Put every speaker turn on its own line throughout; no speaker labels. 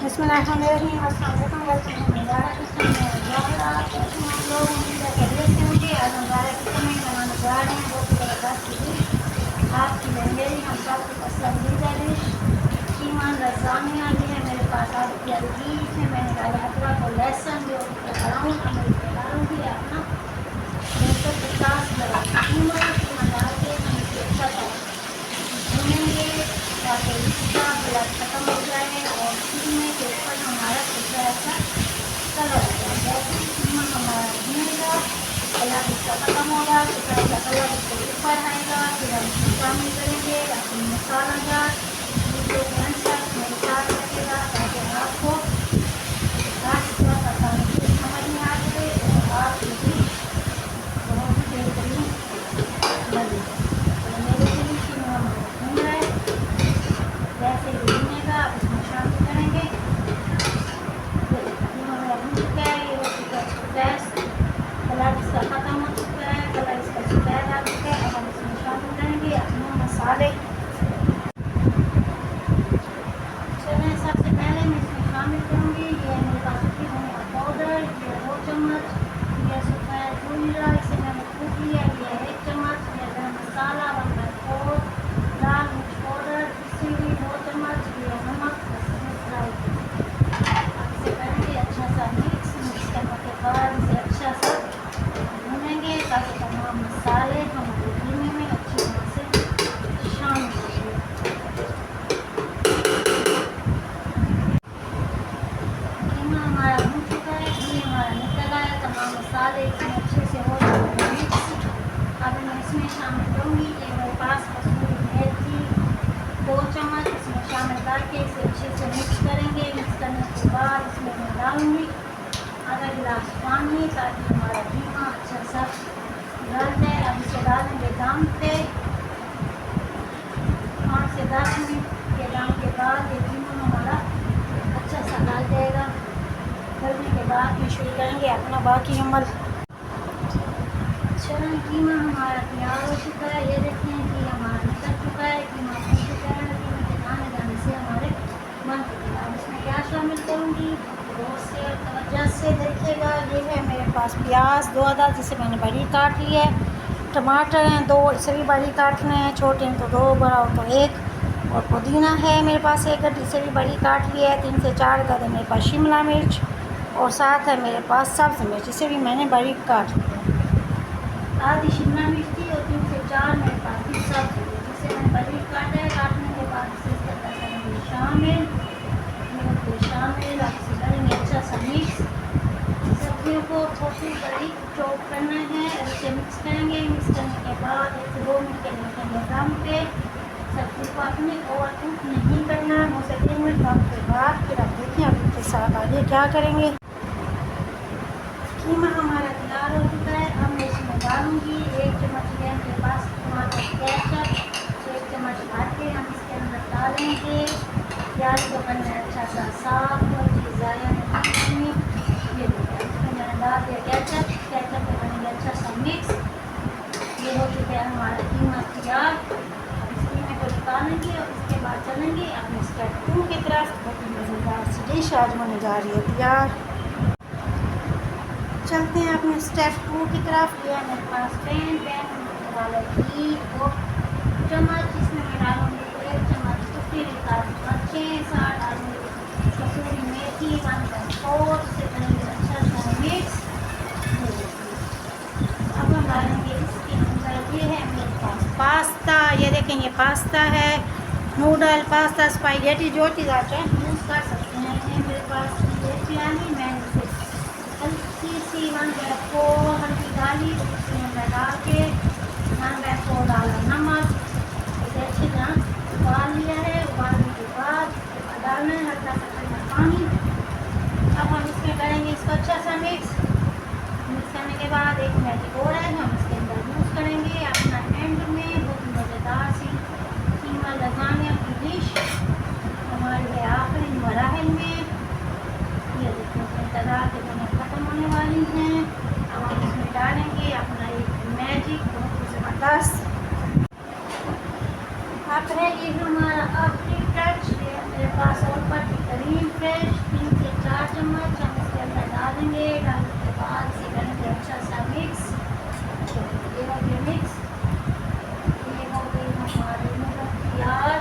बिस्मिल्लाहिर्रहमानिर्रहीम। अस्सलाम वालेकुम। वेलकम टू नज़ारा किचन में। आप लोग उम्मीद है खैरियत से होंगे। आज नज़ारा किचन में बनाने जा रहे हैं बहुत ही ज़बरदस्त डिश, आपकी मेरी हम सबकी पसंदीदा डिश कीमा लसानिया। ये है मेरे पास आलू की डिश है। मैंने डाला अदरक और लहसुन जो बनाऊँ मैं इसमें डालूँगी अपना 250 ग्राम कीमा डाल के हम इसे अच्छा सा भूनेंगे ताकि इसका ब्लड खत्म हो जाए और कीमे के ऊपर हमारा थोड़ा सा कलर हो जाए। जैसे कीमा हमारा भुनेगा ब्लड इसका खत्म होगा, थोड़ा सा कलर इसके ऊपर आएगा, फिर हम इसमें शामिल करेंगे अपनी मसाला जार जो मेरे साथ लगेगा ताकि आपको रास्ता पकाने की समझ में आ जाए और आपकी डिश बहुत ही बेहतरीन लगे। तो मेरे लिए कीमा हमारा भून रहा है, जैसे ही भूनेगा आप इसमें शामिल करेंगे। कीमा मेरा भून चुका है, ये हो चुका है गैस, कलर इसका ख़त्म हो चुका है, कलर इसका सफ़ेद आ चुका है। अब हम इसमें शामिल करेंगे अपने मसाले। चलें, सबसे पहले मैं इसमें शामिल करूँगी ये है मेरे पास सूखी धनिया पाउडर, ये 2 चम्मच, ये सफ़ेद जीरा इसे मैंने कूट लिया, ये 1 चम्मच, ये गरम मसाला 1/4, लाल मिर्च पाउडर इसी भी 2 चम्मच, ये नमक फ्राई। अब इसे करेंगे अच्छा सा मिक्स करने के बाद इसे अच्छा सा भूनेंगे ताकि तमाम मसाले हमारे कीमे में अच्छी तरह से शामिल हो जाए। कीमा हमारा भून चुका है, घी हमारा निकल आया, तमाम मसाले इसमें अच्छे से हो जाए मिक्स। अब मैं इसमें शामिल करूँगी ये मेरे पास कसूरी मेथी 2 चम्मच, इसमें शामिल करके इसे अच्छे से मिक्स करेंगे। मिक्स करने के बाद इसमें मैं डालूँगी आधा गिलास पानी ताकि हमारा कीमा अच्छा सा गल जाए। अब इसे डालेंगे दम पे 5 से 10 मिनट के दम के बाद ये कीमा हमारा अच्छा सा गल जाएगा। गलने के बाद फिर शुरू करेंगे अपना बाकी अमल। चलें, कीमा हमारा तैयार हो चुका है, ये देखते हैं कि हमारा निकल चुका है, कीमा बन चुका है, कीमे के दाने दाने से हमारे बन चुके हैं। अब इसमें क्या शामिल करूँगी गौर से और तवज्जो से देखिएगा। ये है मेरे पास प्याज 2 अदद जिसे मैंने बड़ी काट ली है, टमाटर हैं 2 इसे भी बड़ी काटने हैं, छोटे हैं तो 2, बड़ा हो तो 1, और पुदीना है मेरे पास 1 गड्ढी इसे भी बड़ी काट ली है। 3 से 4 अदद है मेरे पास शिमला मिर्च और साथ है मेरे पास सब्ज़ मिर्च इसे भी मैंने बड़ी काट ली है। आधी शिमला मिर्च थी और 3 से 4 मेरे पास भी सब्ज़ मिर्च जिसे मैंने बड़ी काटा है। काटने के बाद इसे इसके अंदर करेंगे शामिल। आप इसे करेंगे अच्छा सा मिक्स। सब्जियों को थोड़ी बड़ी चॉप करना है और इसे मिक्स करेंगे। मिक्स करने के बाद 1 से 2 मिनट के लिए रखेंगे दम पे। सब्जी को अपने ओवर कुक नहीं करना, 2 से 3 मिनट दम के बाद फिर आप देखिए अब इसके साथ आगे क्या करेंगे। कीमा हमारा तैयार हो चुका है। अब मैं इसमें डालूँगी 1 चम्मच है मेरे पास टमाटर केचप, 1 चम्मच भर के हम इसके अंदर डालेंगे। प्याज को करना है अच्छा सा साफ और ज़ाया नहीं, ये मैंने डाल दिया केचप को करेंगे अच्छा सा मिक्स। ये हो चुका है हमारा कीमा तैयार। अब इस कीमे को निकालेंगे और इसके बाद चलेंगे अपने स्टेप 2 की तरफ। बहुत ही मज़ेदार सी डिश आज होने जा रही है तैयार। चलते हैं अपने स्टेप 2 की तरफ। ये है मेरे पास पैन डाला घी 2 चम्मच, इसमें मैं डालूँगी 1 चम्मच सूखी काली मिर्चें, साथ डालूँगी कसूरी मेथी 1/4, इसे करेंगे अच्छा सा मिक्स। अब हम डालेंगे इसके अंदर ये है मेरे पास पास्ता, ये देखें ये पास्ता है, नूडल पास्ता स्पागेटी जो चीज़ आप चाहें यूज़ कर सकते हैं। ये मेरे पास बिरयानी मैंने इसे हल्की सी 1/4 हल्की डाली, उसमें मैं डाल के 1/4 डाला नमक, इसे अच्छी तरह उबाल लिया है। उबालने के बाद डालना है हल्का सा ठंडा पानी। अब हम इसमें करेंगे इसको अच्छा सा मिक्स करने के बाद 1 मैजिक और है हम इसके अंदर यूज़ करेंगे अपना एंड में। बहुत मज़ेदार सी कीमा लसानिया की डिश हमारे आखिरी मराहिल में। ये देखिए इंतज़ार के दोनों ख़त्म होने वाली हैं। अब हम इसमें डालेंगे अपना एक मैजिक बहुत ही ज़बरदस्त। अब है ये हमारा आखिरी टच, मेरे पास और पर करीम फ्रेश चम्मच हम इसके अंदर डालेंगे। डालने के बाद इसे करेंगे अच्छा सा मिक्स। ये हो गया मिक्स। ये हो गई हमारी नूडल तैयार।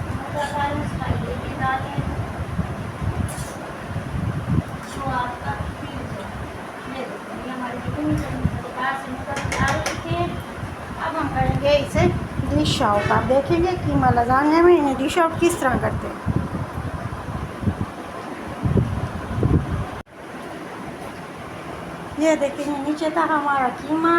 नूडल डालें, ये भी डालें जो आपका प्लीज है। ये देखो ये हमारी कितनी मज़ेदार से नूडल तैयार हो चुके हैं। अब हम करेंगे इसे डिश आउट। आप देखेंगे कीमा लजानिया में इन्हें डिश आउट किस तरह करते हैं। ये देखेंगे नीचे था हमारा कीमा,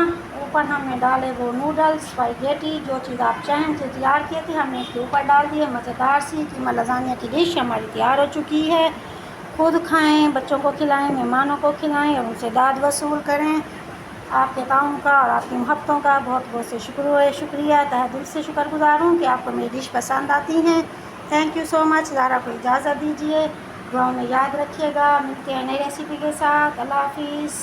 ऊपर हमने डाले वो नूडल्स स्पागेटी, जो चीज़ आप चाहें जो तैयार किए थे हमने इसके ऊपर डाल दिए। मज़ेदार सी कीमा लजानिया की डिश हमारी तैयार हो चुकी है। खुद खाएं, बच्चों को खिलाएं, मेहमानों को खिलाएं और उनसे दाद वसूल करें। आपके ताउन का और आपकी मोहब्बतों का बहुत बहुत से शुक्रिया। तहे दिल से शुक्रगुजार हूँ कि आपको मेरी डिश पसंद आती हैं। Thank you so much. Zara को इजाज़त दीजिए, दुआओं में याद रखिएगा। मिलते हैं नई रेसिपी के साथ। अल्लाह हाफिज़।